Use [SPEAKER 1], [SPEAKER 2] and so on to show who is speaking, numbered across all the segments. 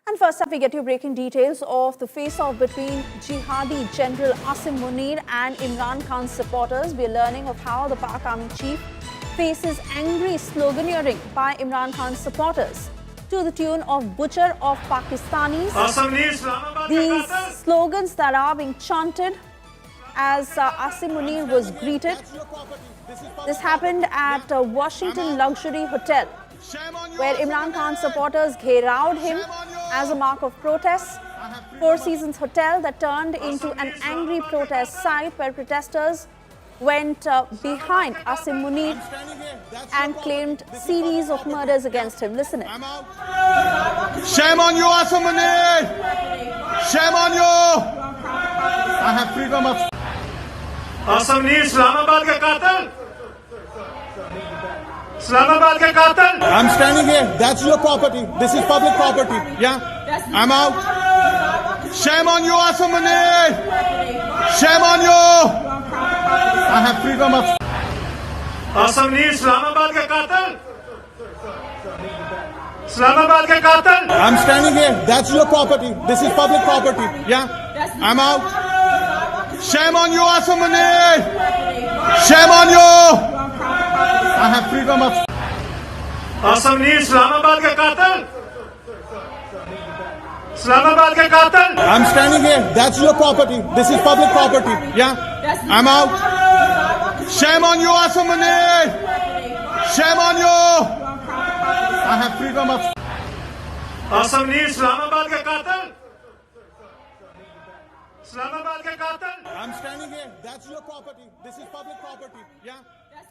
[SPEAKER 1] And first up, we get you breaking details of the face-off between jihadi General Asim Munir and Imran Khan's supporters. We are learning of how the Pak Army chief faces angry sloganeering by Imran Khan's supporters to the tune of Butcher of Pakistanis. These slogans that are being chanted as Asim Munir was greeted. This happened at a Washington luxury hotel, where Imran Khan's supporters gherawed him as a mark of protest. Four Seasons Hotel that turned into an angry protest site where protesters went behind Asim Munir and claimed series of murders against him. Listen in.
[SPEAKER 2] Shame on you, Asim Munir! Shame on you! I have freedom of...
[SPEAKER 3] Asim Munir, Islamabad ke qatil! Islamabad ke qatil!
[SPEAKER 2] I'm standing here. That's your property. This is public property. Yeah? I'm out. Shame on you, Asim Munir! Shame on you! I have freedom of...
[SPEAKER 3] Asim Munir, Islamabad ke qatil! Islamabad ke qatil!
[SPEAKER 2] I'm standing here. That's your property. This is public property. Yeah? I'm out. Shame on you, Asim Munir! Shame on you! I have freedom of...
[SPEAKER 3] Asim Munir, Islamabad ke qatil! Islamabad ke qatil!
[SPEAKER 2] I'm standing here. That's your property. This is public property. Yeah? I'm out. Shame on you, Asim Munir! Shame on you! I have freedom of...
[SPEAKER 3] Asim Munir, Islamabad ke qatil! Islamabad ke qatil!
[SPEAKER 2] I'm standing here. That's your property. This is public property. Yeah?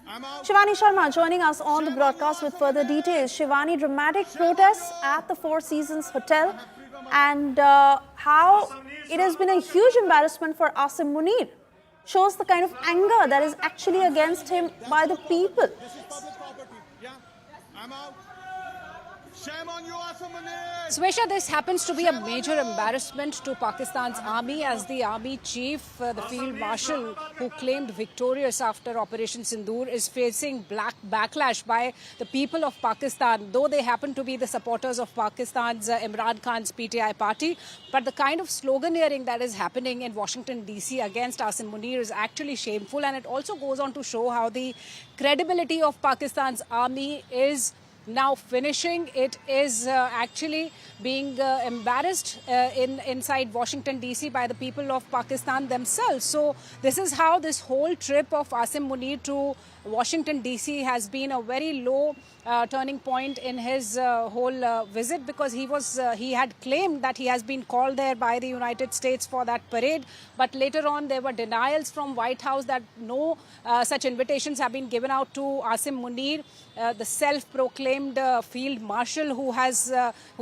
[SPEAKER 2] I'm out.
[SPEAKER 1] Shivani Sharma joining us on the broadcast with further details. Shivani, dramatic protests at the Four Seasons Hotel, and how it has been a huge embarrassment for Asim Munir. Shows the kind of anger that is actually against him by the people.
[SPEAKER 2] This is public property. Yeah? I'm out. Shame on you, Asim Munir!
[SPEAKER 4] Swesha, this happens to be a major embarrassment to Pakistan's army, as the army chief, the field marshal who claimed victorious after Operation Sindoor, is facing backlash by the people of Pakistan, though they happen to be the supporters of Pakistan's Imran Khan's PTI party. But the kind of sloganeering that is happening in Washington, D.C. against Asim Munir is actually shameful, and it also goes on to show how the credibility of Pakistan's army is now finishing. It is actually being embarrassed inside Washington, D.C. by the people of Pakistan themselves. So this is how this whole trip of Asim Munir to Washington, D.C. has been a very low turning point in his whole visit, because he had claimed that he has been called there by the United States for that parade. But later on, there were denials from White House that no such invitations have been given out to Asim Munir, the self-proclaimed field marshal who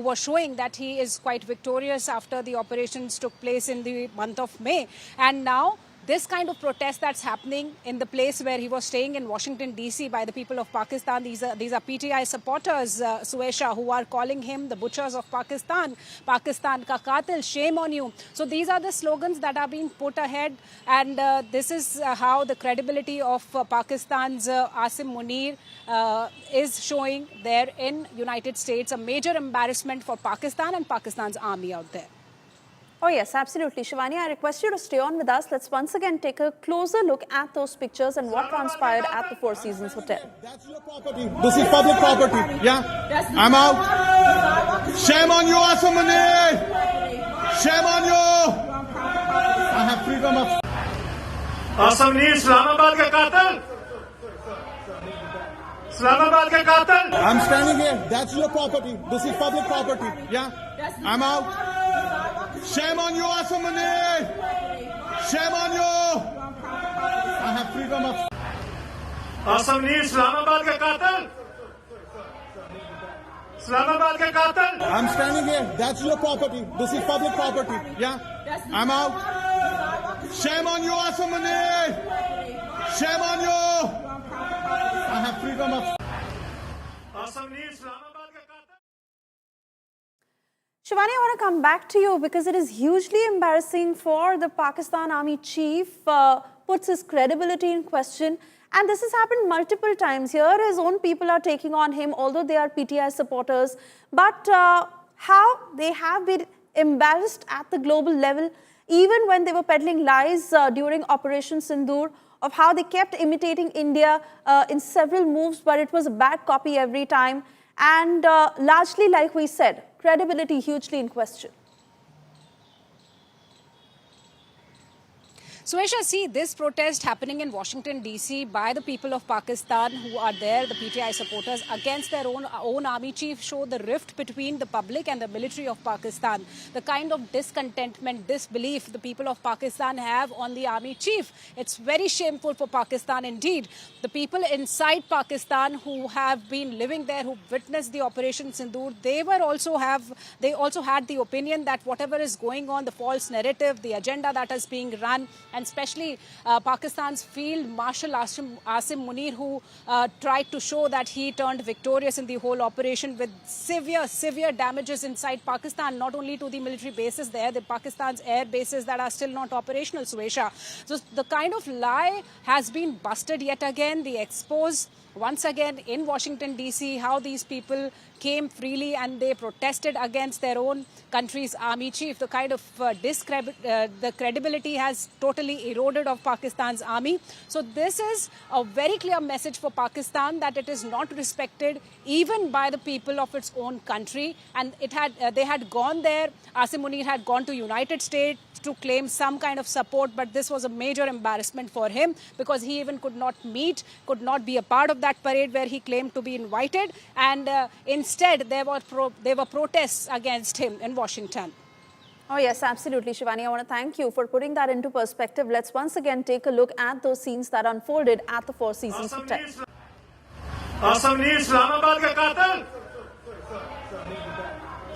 [SPEAKER 4] was showing that he is quite victorious after the operations took place in the month of May. And now this kind of protest that's happening in the place where he was staying in Washington, D.C. by the people of Pakistan, these are PTI supporters, Suesha, who are calling him the butchers of Pakistan, Pakistan ka qatil, shame on you. So these are the slogans that are being put ahead, and this is how the credibility of Pakistan's Asim Munir is showing there in United States, a major embarrassment for Pakistan and Pakistan's army out there.
[SPEAKER 1] Oh yes, absolutely. Shivani, I request you to stay on with us. Let's once again take a closer look at those pictures and what transpired at the Four Seasons Hotel.
[SPEAKER 2] That's your property. This is public property. Yeah? I'm out. Shame on you, Asim Munir! Shame on you! I have freedom of...
[SPEAKER 3] Asim Munir, Islamabad ke qatil! Islamabad ke qatil!
[SPEAKER 2] I'm standing here. That's your property. This is public property. Yeah? I'm out. Shame on you, Asim Munir! Shame on you! I have freedom of...
[SPEAKER 3] Asim Munir, Islamabad ke qatil! Islamabad ke qatil!
[SPEAKER 2] I'm standing here. That's your property. This is public property. Yeah? I'm out. Shame on you, Asim Munir! Shame on you! I have freedom of...
[SPEAKER 3] Asim Munir, Islamabad ke qatil!
[SPEAKER 1] Shivani, I want to come back to you because it is hugely embarrassing for the Pakistan Army chief, puts his credibility in question. And this has happened multiple times. Here, his own people are taking on him, although they are PTI supporters. But how they have been embarrassed at the global level, even when they were peddling lies during Operation Sindoor, of how they kept imitating India in several moves, but it was a bad copy every time. And largely, like we said, credibility hugely in question.
[SPEAKER 4] Suesha, see this protest happening in Washington, D.C. by the people of Pakistan who are there, the PTI supporters, against their own army chief, show the rift between the public and the military of Pakistan. The kind of discontentment, disbelief the people of Pakistan have on the army chief. It's very shameful for Pakistan indeed. The people inside Pakistan who have been living there, who witnessed the Operation Sindoor, they also had the opinion that whatever is going on, the false narrative, the agenda that is being run, and especially Pakistan's Field Marshal Asim Munir, who tried to show that he turned victorious in the whole operation with severe damages inside Pakistan, not only to the military bases there, the Pakistan's air bases that are still not operational, Suesha. So the kind of lie has been busted yet again. The expose once again in Washington, D.C., how these people came freely and they protested against their own country's army chief. The kind of the credibility has totally eroded of Pakistan's army. So this is a very clear message for Pakistan that it is not respected even by the people of its own country. And they had gone there. Asim Munir had gone to United States to claim some kind of support, but this was a major embarrassment for him because he even could not be a part of that parade where he claimed to be invited, and instead there were protests against him in Washington.
[SPEAKER 1] Oh yes, absolutely, Shivani. I want to thank you for putting that into perspective. Let's once again take a look at those scenes that unfolded at the Four Seasons Hotel.
[SPEAKER 3] Assam Islamabad का कातिल,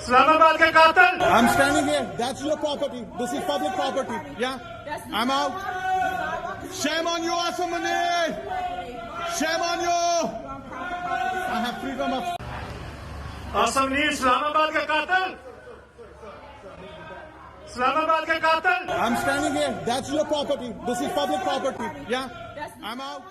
[SPEAKER 3] इस्लामाबाद के कातिल.
[SPEAKER 2] I'm standing here. That's your property. This is public property. Yeah? I'm out. Shame on you, Asim Munir. Shame on you. I have freedom of...
[SPEAKER 3] Assam Islamabad का कातिल, इस्लामाबाद के कातिल.
[SPEAKER 2] I'm standing here. That's your property. This is public property. Yeah? I'm out.